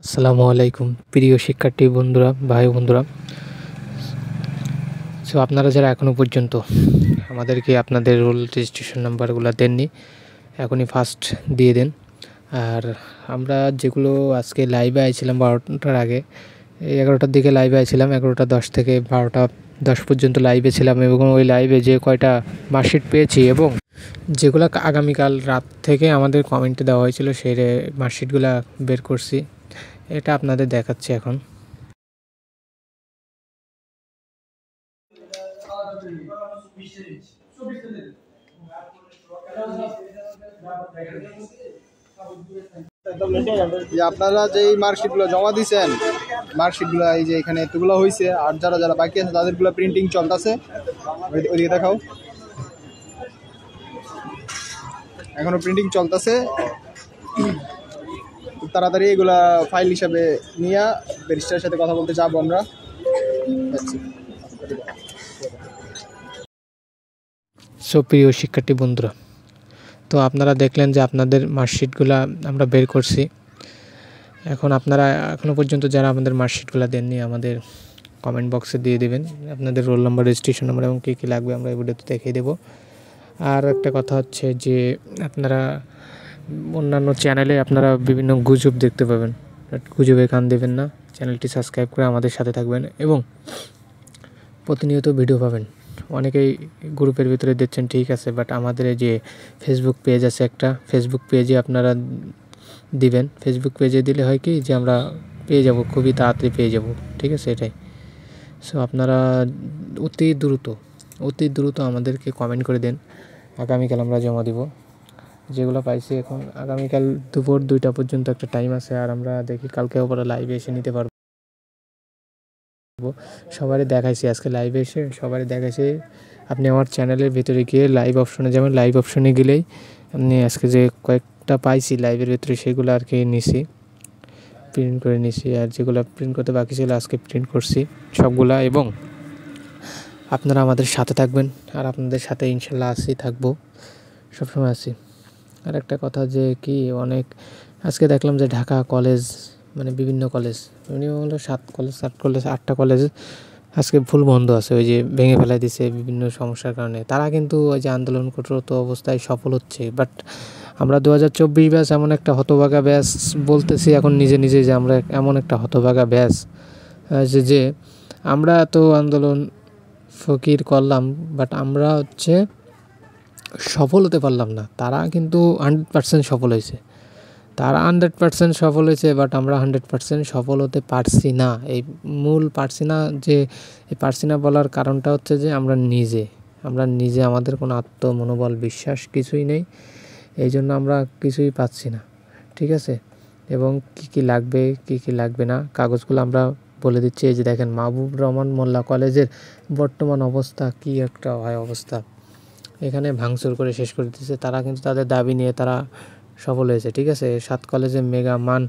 আসসালামু আলাইকুম প্রিয় শিক্ষার্থী বন্ধুরা, ভাই বন্ধুরা। সো আপনারা যারা এখনও পর্যন্ত আমাদেরকে আপনাদের রোল রেজিস্ট্রেশন নাম্বারগুলো দেননি, এখনই ফার্স্ট দিয়ে দেন। আর আমরা যেগুলো আজকে লাইভে আইছিলাম 12টার আগে, এই 11টার দিকে লাইভে আইছিলাম, 11টা 10 থেকে 12টা 10 পর্যন্ত লাইভে ছিলাম এবং ওই লাইভে যে কয়টা মার্কশিট পেয়েছি এবং যেগুলো আগামীকাল রাত থেকে আমাদের কমেন্টে দেওয়া হয়েছিল সেই মার্কশিটগুলো বের করছি, এটা আপনাদের দেখাচ্ছি এখন। আপনারা যে মার্কশিটগুলো জমা দিয়েছেন, মার্কশিটগুলো এই যে এখানে এতগুলো হয়েছে, আর যারা যারা বাকি আছে তাদেরগুলো প্রিন্টিং চলতেছে। ওইদিকে দেখাও, এখনো প্রিন্টিং চলতেছে। তাড়াতাড়ি এগুলা ফাইল হিসাবে নিয়ে ব্যারিস্টারের সাথে কথা বলতে যাবো আমরা। সো প্রিয় শিক্ষার্থী বন্ধুরা, তো আপনারা দেখলেন যে আপনাদের মার্কশিটগুলো আমরা বের করছি। এখন আপনারা এখনও পর্যন্ত যারা আমাদের মার্কশিটগুলো দেননি, আমাদের কমেন্ট বক্সে দিয়ে দেবেন আপনাদের রোল নাম্বার, রেজিস্ট্রেশন নাম্বার এবং কী কী লাগবে আমরা এই ভিডিওতে দেখিয়ে দেবো। আর একটা কথা হচ্ছে যে আপনারা অন্যান্য চ্যানেলে আপনারা বিভিন্ন গুজব দেখতে পাবেন, গুজবে কান দেবেন না। চ্যানেলটি সাবস্ক্রাইব করে আমাদের সাথে থাকবেন এবং প্রতিনিয়ত ভিডিও পাবেন। অনেকেই গ্রুপের ভিতরে দিচ্ছেন, ঠিক আছে, বাট আমাদের এই যে ফেসবুক পেজ আছে একটা, ফেসবুক পেজে আপনারা দিবেন। ফেসবুক পেজে দিলে হয় কি যে আমরা পেয়ে যাব, খুবই তাড়াতাড়ি পেয়ে যাব, ঠিক আছে, এটাই। সো আপনারা অতি দ্রুত আমাদেরকে কমেন্ট করে দেন, আগামীকাল আমরা জমা দিব যেগুলো পাইছি। এখন আগামীকাল দুপুর 2টা পর্যন্ত একটা টাইম আছে, আর আমরা দেখি কালকে ওপরে লাইভে এসে নিতে পারবো। সবারই দেখাইছি আজকে লাইভে এসে, সবারই দেখাইছি। আপনি আমার চ্যানেলের ভিতরে গিয়ে লাইভ অপশনে যাবেন, লাইভ অপশনে গেলেই আপনি আজকে যে কয়েকটা পাইছি লাইভের ভিতরে সেগুলো আর কি নিছি, প্রিন্ট করে নিছি। আর যেগুলো প্রিন্ট করতে বাকি ছিল আজকে প্রিন্ট করছি সবগুলা। এবং আপনারা আমাদের সাথে থাকবেন, আর আপনাদের সাথে ইনশাল্লাহ থাকবো, সবসময় আছি। আর একটা কথা যে কি, অনেক আজকে দেখলাম যে ঢাকা কলেজ, মানে বিভিন্ন কলেজ, মিনিমাম হলো 8টা কলেজ আজকে ফুল বন্ধ আছে, ওই যে ভেঙে ফেলাই দিছে বিভিন্ন সমস্যার কারণে। তারা কিন্তু ওই যে আন্দোলন করত অবস্থায় সফল হচ্ছে, বাট আমরা 2024 ব্যাচ এমন একটা হতভাগা ব্যাচ বলতেছি এখন নিজে নিজে, যে আমরা এমন একটা হতভাগা ব্যাচ যে আমরা এত আন্দোলন ফকির করলাম, বাট আমরা সফল হতে পারলাম না। তারা কিন্তু 100% সফল হয়েছে, বাট আমরা 100% সফল হতে পারছি না। এই মূল পারছি না, যে এই পারছি না বলার কারণটা হচ্ছে যে আমরা নিজে আমাদের কোনো আত্মমনোবল, বিশ্বাস কিছুই নেই, এই জন্য আমরা কিছুই পাচ্ছি না, ঠিক আছে। এবং কি লাগবে না কাগজগুলো আমরা বলে দিচ্ছি। এই যে দেখেন, মাহবুব রহমান মোল্লা কলেজের বর্তমান অবস্থা কি একটা হয় অবস্থা, এখানে ভাঙচুর করে শেষ করে দিচ্ছে। তারা কিন্তু তাদের দাবি নিয়ে তারা সফল হয়েছে, ঠিক আছে। 7 কলেজে মেগা মান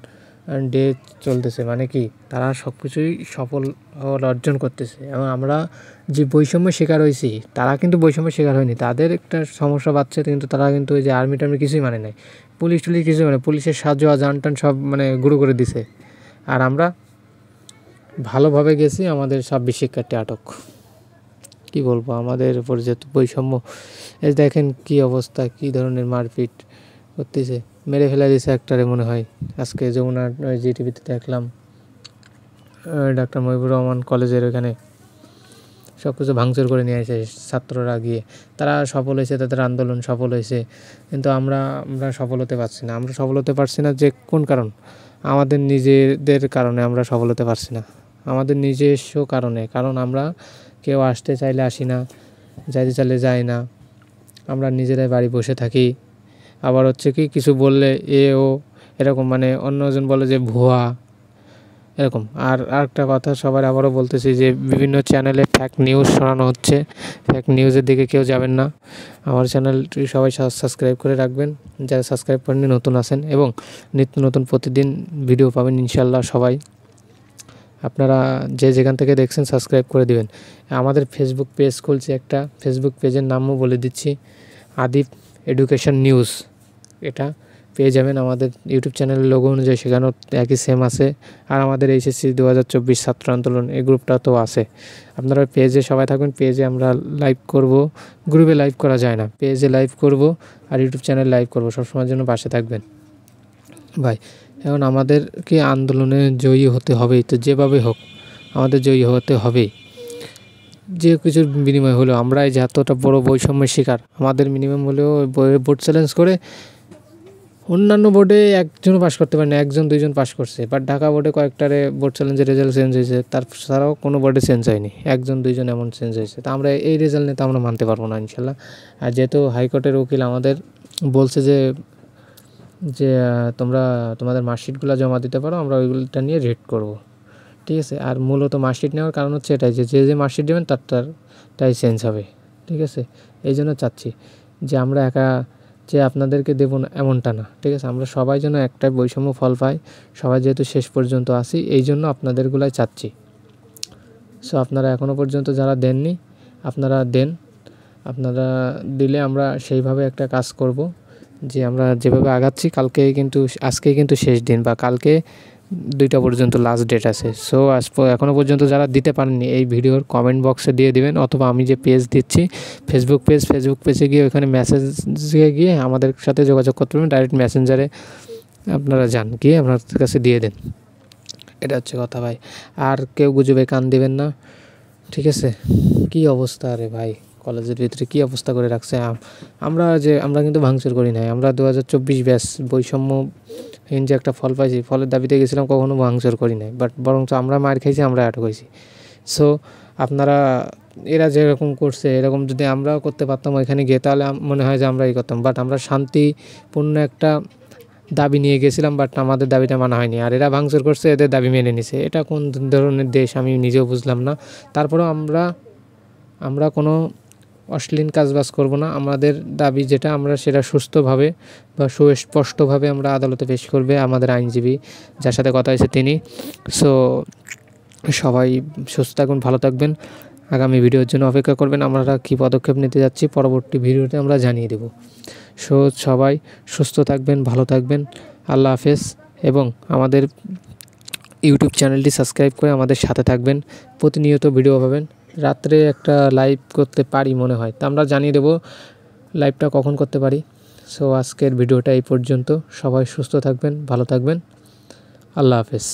ডে চলতেছে, মানে কি তারা সব কিছুই সফল অর্জন করতেছে। এবং আমরা যে বৈষম্য শিকার হয়েছি, তারা কিন্তু বৈষম্য শিকার হয়নি, তাদের একটা সমস্যা বাড়ছে, কিন্তু তারা কিন্তু ওই যে আর্মি টার্মি কিছুই মানে নাই, পুলিশ টুলিশ কিছুই মানে, পুলিশের সাহায্য জান টান সব মানে গুঁড়ো করে দিছে। আর আমরা ভালোভাবে গেছি, আমাদের 26 শিক্ষার্থী আটক। কি বলবো, আমাদের উপর যে বৈষম্য, এই দেখেন কি অবস্থা, কি ধরনের মারপিট করতেছে, মেরে ফেলে দিয়েছে একটারে মনে হয়। আজকে যমুনার জিটিভিতে দেখলাম, ডাক্তার মহিবুর রহমান কলেজের ওখানে সব কিছু ভাঙচুর করে নিয়ে আসে ছাত্ররা গিয়ে। তারা সফল হয়েছে, তাদের আন্দোলন সফল হয়েছে, কিন্তু আমরা সফল হতে পারছি না। আমরা সফল হতে পারছি না যে কোন কারণ, আমাদের নিজেদের কারণে আমরা সফল হতে পারছি না, আমাদের নিজস্ব কারণে। কারণ আমরা কেউ আসতে চাইলে আসি না, যাইতে চাইলে যাই না, আমরা নিজেরাই বাড়ি বসে থাকি। আবার কি কিছু বললে এরকম, মানে অন্যজন বলে যে ভুয়া, এরকম। আর একটা কথা সবার আবারও বলতেছি, যে বিভিন্ন চ্যানেলে ফেক নিউজ শোনানো হচ্ছে, ফেক নিউজের দিকে কেউ যাবেন না। আমার চ্যানেলটি সবাই সাবস্ক্রাইব করে রাখবেন, যারা সাবস্ক্রাইব করেননি নতুন আছেন, এবং নিত্য নতুন প্রতিদিন ভিডিও পাবেন ইনশাল্লাহ সবাই। আপনারা যে যেখান থেকে দেখছেন সাবস্ক্রাইব করে দিবেন। আমাদের ফেসবুক পেজ খুলছে একটা, ফেসবুক পেজের নামও বলে দিচ্ছি, আদিপ এডুকেশন নিউজ। এটা পেয়ে যাবেন আমাদের ইউটিউব চ্যানেলের লোগো অনুযায়ী, সেখানেও একই সেম আছে। আর আমাদের এইচএসসি 2024 ছাত্র আন্দোলন এই গ্রুপটা তো আছে। আপনারা পেজে সবাই থাকবেন, পেজে আমরা লাইভ করব, গ্রুপে লাইভ করা যায় না, পেজে লাইভ করব আর ইউটিউব চ্যানেল লাইভ করব, সবসময়ের জন্য পাশে থাকবেন ভাই। এখন আমাদেরকে আন্দোলনে জয়ী হতে হবেই, তো যেভাবে হোক আমাদের জয়ী হতে হবেই, যে কিছুর বিনিময় হলেও। আমরা এই যে এতটা বড় বৈষম্যের শিকার, আমাদের মিনিমাম হলেও বোর্ড চ্যালেঞ্জ করে অন্যান্য বোর্ডে একজনও পাস করতে পারেনি, 1-2জন পাস করছে, বাট ঢাকা বোর্ডে কয়েকটারে বোর্ড চ্যালেঞ্জের রেজাল্ট চেঞ্জ হয়েছে, তাছাড়াও কোনো বোর্ডে চেঞ্জ হয়নি, 1-2জন এমন চেঞ্জ হয়েছে। তা আমরা এই রেজাল্ট নিয়ে তো আমরা মানতে পারবো না ইনশাল্লাহ। আর যেহেতু হাইকোর্টের উকিল আমাদের বলছে যে যে তোমরা তোমাদের মার্কশিটগুলো জমা দিতে পারো, আমরা ওইগুলোটা নিয়ে রেড করব, ঠিক আছে। আর মূলত মার্কশিট নেওয়ার কারণ হচ্ছে এটাই যে যে মার্কশিট দেবেন তারটাই চেঞ্জ হবে, ঠিক আছে। এই জন্য চাচ্ছি যে আমরা একা যে আপনাদেরকে দেবো না এমনটা না, ঠিক আছে। আমরা সবাই যেন একটা বৈষম্য ফল পাই, সবাই যেহেতু শেষ পর্যন্ত আসি, এই জন্য আপনাদেরগুলাই চাচ্ছি। সো আপনারা এখনও পর্যন্ত যারা দেননি আপনারা দেন, আপনারা দিলে আমরা সেইভাবে একটা কাজ করব যে আমরা যেভাবে আগাচ্ছি। আজকেই কিন্তু শেষ দিন, বা কালকে 2টা পর্যন্ত লাস্ট ডেট আছে। সো এখনও পর্যন্ত যারা দিতে পারেননি এই ভিডিওর কমেন্ট বক্সে দিয়ে দিবেন, অথবা আমি যে পেজ দিচ্ছি ফেসবুক পেজে গিয়ে ওইখানে মেসেজে গিয়ে আমাদের সাথে যোগাযোগ করতে পারবেন, ডাইরেক্ট মেসেঞ্জারে আপনারা যান, গিয়ে আপনার কাছে দিয়ে দেন। এটা হচ্ছে কথা ভাই। আর কেউ গুজবে কান দিবেন না, ঠিক আছে। কী অবস্থা রে ভাই, কলেজের ভিতরে কী অবস্থা করে রাখছে। আমরা কিন্তু ভাঙচুর করি নাই, আমরা 2024 ব্যাচ বৈষম্যহীন যে একটা ফল পাইছি, ফলের দাবিতে গেছিলাম, কখনো ভাঙচুর করি নাই, বাট বরঞ্চ আমরা মার খাইছি, আমরা আটক হয়েছি। সো আপনারা এরা যেরকম করছে এরকম যদি আমরাও করতে পারতাম ওইখানে গিয়ে, তাহলে মনে হয় যে আমরা এই করতাম। বাট আমরা শান্তিপূর্ণ একটা দাবি নিয়ে গেছিলাম, বাট আমাদের দাবিটা মানা হয়নি, আর এরা ভাঙচুর করছে, এদের দাবি মেনে নিছে। এটা কোন ধরনের দেশ আমি নিজেও বুঝলাম না। তারপরেও আমরা কোনো অশ্লীল কাজবাজ করব না। আমাদের দাবি যেটা, আমরা সেটা সুস্থভাবে বা সুস্পষ্টভাবে আমরা আদালতে পেশ করবে আমাদের আইনজীবী, যার সাথে কথা হয়েছে তিনি। সো সবাই সুস্থ থাকুন, ভালো থাকবেন, আগামী ভিডিওর জন্য অপেক্ষা করবেন। আমরা কী পদক্ষেপ নিতে যাচ্ছি পরবর্তী ভিডিওতে আমরা জানিয়ে দেব। সো সবাই সুস্থ থাকবেন, ভালো থাকবেন, আল্লাহ হাফেজ। এবং আমাদের ইউটিউব চ্যানেলটি সাবস্ক্রাইব করে আমাদের সাথে থাকবেন, প্রতিনিয়ত ভিডিও পাবেন। রাত্রে একটা লাইভ করতে পারি মনে হয়, তা আমরা জানিয়ে দেব লাইভটা কখন করতে পারি। সো আজকের ভিডিওটা এই পর্যন্ত, সবাই সুস্থ থাকবেন, ভালো থাকবেন, আল্লাহ হাফেজ।